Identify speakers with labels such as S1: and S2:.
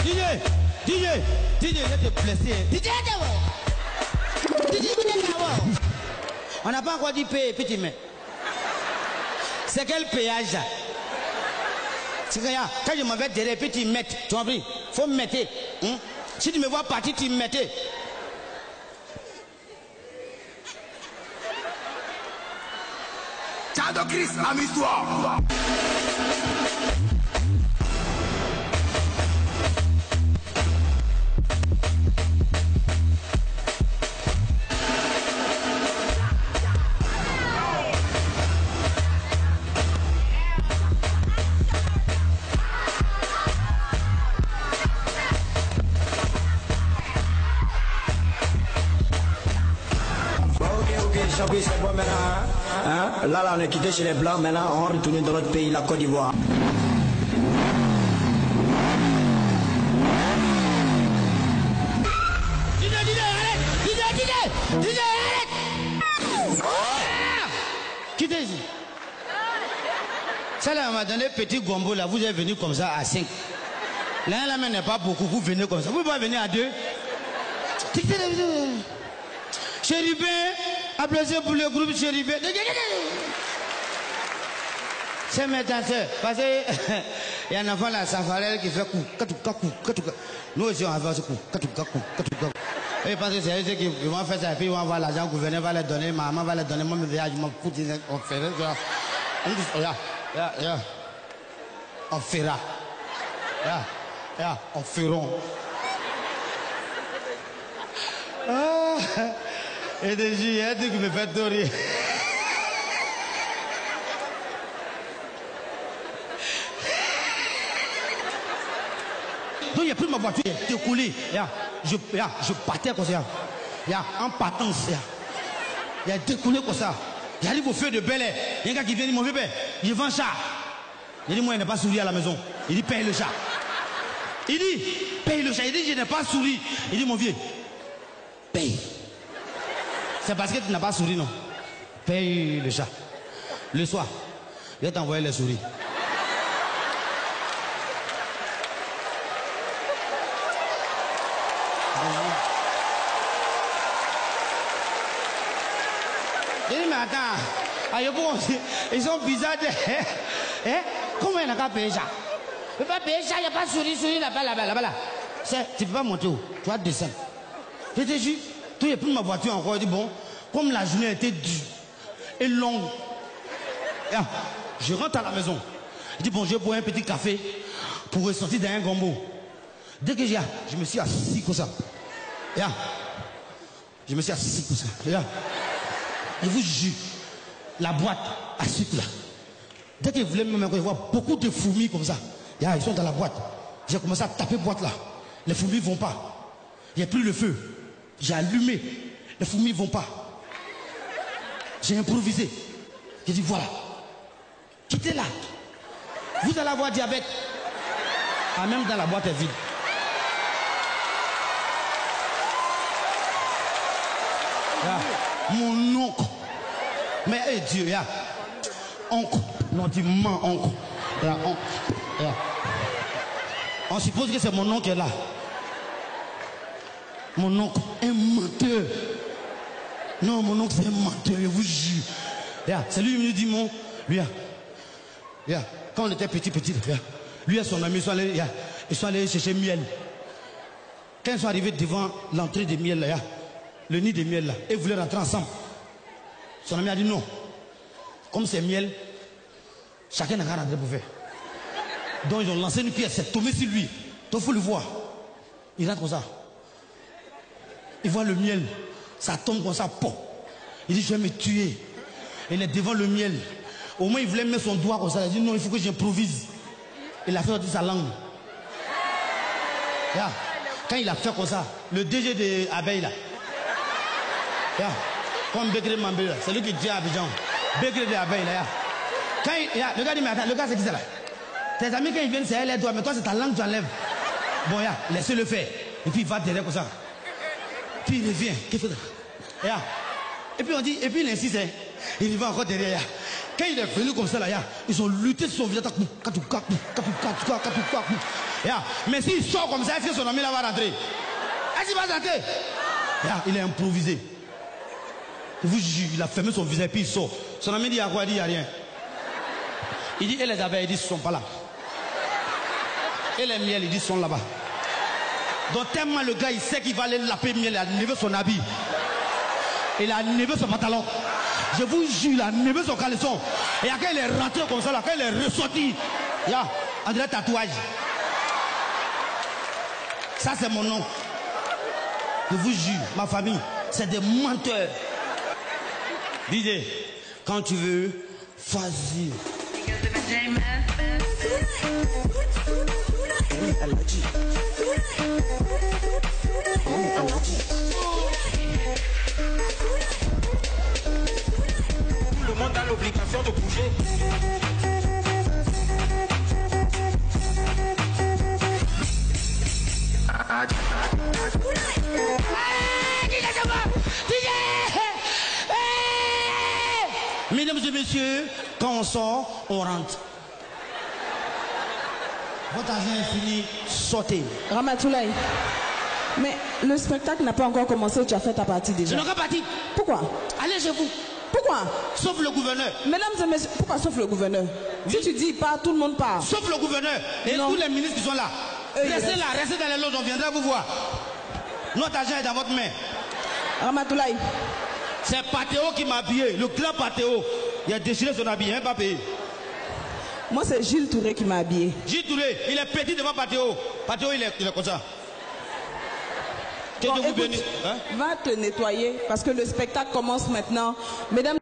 S1: DJ, il est blessé. DJ, on n'a pas encore dit payer, petit mais. C'est quel péage? C'est quand je m'en vais derrière, puis tu mets. Tu as compris? Faut me mettre. Si tu me vois partir, tu me mettais.
S2: Ciao Chris, amuse-toi.
S3: Oui, c'est bon maintenant. Hein? Là, on est quitté chez les Blancs. Maintenant, on retourne dans notre pays, la Côte d'Ivoire.
S1: DJ, arrête! Quittez ici. Ça, là, on m'a donné petit gombo, là. Vous êtes venu comme ça à 5. L'un, la main n'est pas beaucoup. Vous venez comme ça. Vous pouvez pas venir à 2. Chérubin, applaudissez pour le groupe Chérubin. C'est mes danseurs. Parce qu'il y a un enfant là, Safarel, qui fait coup. Nous aussi, on va faire ce coup. Et parce que c'est eux qui vont faire ça, et puis ils vont avoir l'argent, le gouverneur va les donner, maman va les donner, moi, je m'en fous, on fera. On fera. On feront. Et des juillet, tu me fais rire. Donc il n'y a plus de ma voiture, t'es coulé. Je partais comme ça. En partant, il y a découlé comme ça. J'arrive au feu de Bel Air. Il y a un gars qui vient, il dit mon vieux père, je vends chat. Il dit moi, il n'a pas souri à la maison. Il dit paye le chat. Il dit paye le chat. Il dit je n'ai pas souri. Il dit mon vieux, paye. C'est parce que tu n'as pas souri, non. Paye le chat. Le soir, je vais t'envoyer les souris. J'ai dit, mais attends, ils sont bizarres. Comment il n'a pas payé ça? Il ne peut pas payer ça, il n'y a pas de souris là-bas. Tu ne peux pas monter où? Tu vas descendre. Je te jure, tu n'as plus ma voiture encore. Il dit, bon, comme la journée était dure et longue, je rentre à la maison. Je dis, bon, je vais boire un petit café pour ressortir dans un gombo. Dès que je me suis assis comme ça. Je me suis assis comme ça. Je vous jure, la boîte à sucre là. Dès qu'ils voulaient me voir beaucoup de fourmis comme ça. Ils sont dans la boîte. J'ai commencé à taper boîte là. Les fourmis ne vont pas. Il n'y a plus le feu. J'ai allumé. Les fourmis ne vont pas. J'ai improvisé. J'ai dit voilà. Quittez là. Vous allez avoir diabète. Même dans la boîte est vide. Mon oncle. Mais Dieu, oncle. Non, dis mon oncle. On suppose que c'est mon oncle qui est là. Mon oncle, un menteur. Non, mon oncle, c'est un menteur, je vous jure. C'est lui qui me dit, quand on était petit, lui et son ami, ils sont allés chercher miel. Quand ils sont arrivés devant l'entrée des miel, là, le nid de miel, là, et ils voulaient rentrer ensemble. Son ami a dit non. Comme c'est miel, chacun n'a qu'à rentrer pour faire. Donc ils ont lancé une pièce, c'est tombé sur lui. Donc il faut le voir. Il rentre comme ça. Il voit le miel, ça tombe comme ça, pop. Il dit je vais me tuer. Il est devant le miel. Au moins il voulait mettre son doigt comme ça. Il a dit non, il faut que j'improvise. Il a fait sortir sa langue. Quand il a fait comme ça, le DG de Abeille là. Comme Begré Mambé là, c'est lui qui dit à Abidjan. Begré de Abeille là. Quand le gars dit mais attends, le gars c'est qui ça là? Tes amis quand ils viennent c'est les doigts, mais toi c'est ta langue que tu enlèves. Bon laissez-le faire. Et puis il va derrière comme ça. Puis il revient. Qu'est-ce que c'est? Et puis on dit, et puis il insiste, Il va encore derrière. Quand il est venu comme ça, là, ils ont lutté sur son visage. Mais s'il sort comme ça, il fait son ami là va rentrer. Est-ce qu'il va rentrer? Il est improvisé. Je vous jure, il a fermé son visage et puis il sort. Son ami dit à quoi? Il dit il n'y a rien. Il dit, et les abeilles, il dit, ils ne sont pas là. Et les miels, il dit, ils sont là-bas. Donc tellement le gars, il sait qu'il va aller laper miel, il a nevé son habit. Il a nevé son pantalon. Je vous jure, il a nevé son caleçon. Et quand il est rentré comme ça, là, quand il est ressorti, on dirait tatouage. Ça, c'est mon nom. Je vous jure, ma famille, c'est des menteurs. DJ, quand tu veux, vas-y.
S4: Tout le monde a l'obligation de bouger.
S1: Mesdames et messieurs, quand on sort, on rentre. Votre argent est fini, sortez.
S5: Ramatoulaye, mais le spectacle n'a pas encore commencé, tu as fait ta partie déjà.
S1: Je n'ai pas parti.
S5: Pourquoi?
S1: Allez chez vous.
S5: Pourquoi?
S1: Sauf le gouverneur.
S5: Mesdames et messieurs, pourquoi sauf le gouverneur? Oui. Si tu dis part, tout le monde part.
S1: Sauf le gouverneur et
S5: non.
S1: Tous les ministres qui sont là. Restez là, restez dans les loges, on viendra vous voir. Notre argent est dans votre main.
S5: Ramatoulaye.
S1: C'est Patéo qui m'a habillé, le grand Patéo. Il a déchiré son habit, hein, pas payé.
S5: Moi, c'est Gilles Touré qui m'a habillé.
S1: Gilles Touré, il est petit devant Patéo. Patéo, il est comme ça.
S5: Bon, écoute, va te nettoyer parce que le spectacle commence maintenant. Mesdames